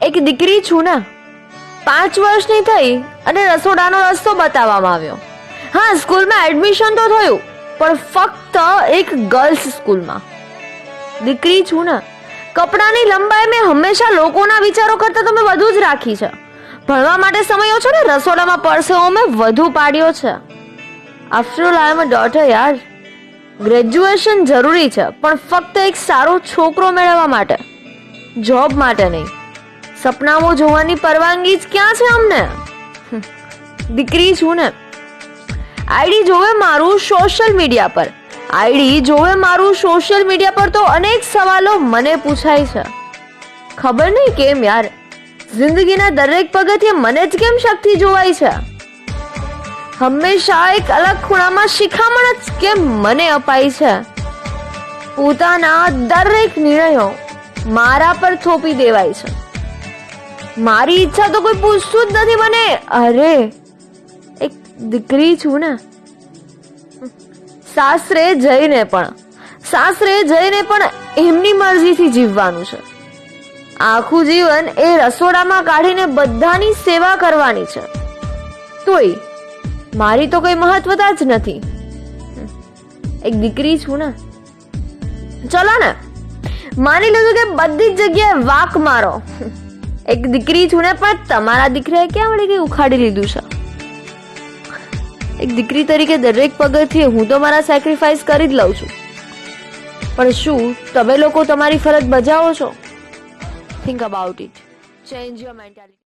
એક દીકરી છું ને, 5 વર્ષની થઈ અને રસોડાનો રસ્તો બતાવવામાં આવ્યો. હા, સ્કૂલમાં એડમિશન તો થયું, પણ ફક્ત એક ગર્લ્સ સ્કૂલમાં. દીકરી છું ને, કપડાની લંબાઈ મેં હંમેશા લોકોના વિચારો કરતા તો મેં વધુ જ રાખી છે. ભણવા માટે સમય ઓછો ને રસોડામાં પરસેવો મેં વધુ પાડ્યો છે. After all I am a daughter યાર. ગ્રેજ્યુએશન જરૂરી છે, પણ ફક્ત એક સારો છોકરો મેળવવા માટે, જોબ માટે નહીં. સપનાઓ જોવાની પરવાનગી જ ક્યાં છે અમને? દીકરી છું ને, આઈડી જોવે મારું સોશિયલ મીડિયા પર. આઈડી જોવે મારું સોશિયલ મીડિયા પર તો અનેક સવાલો મને પૂછાય છે. ખબર નહીં કેમ યાર, જિંદગીના દરેક પગથિયે મને જ કેમ શક્તિ જોવાય છે. હંમેશા એક અલગ ખૂણામાં શિખામણ જ કેમ મને અપાય છે. પોતાના દરેક નિર્ણયો મારા પર થોપી દેવાય છે. મારી ઈચ્છા તો કોઈ પૂછતું જ નથી મને. અરે એક દીકરી છું ને, સાસરે જઈને પણ એમની મરજીથી જીવવાનું છે. આખું જીવન એ રસોડામાં કાઢીને બધાની સેવા કરવાની છે. તોય મારી તો કોઈ મહત્વતા જ નથી. એક દીકરી છું ને, ચલો ને માની લીધું કે બધી જ જગ્યાએ વાક મારો. એક દીકરી છું ને, પણ તમારા દીકરાએ ક્યાં વળી કઈ ઉખાડી લીધું છે? એક દીકરી તરીકે દરેક પગથિયે હું તો મારા સેક્રિફાઈસ કરી જ લઉં છું. પણ શું તમે લોકો તમારી ફરજ બજાવો છો? Think about it. Change your mentality.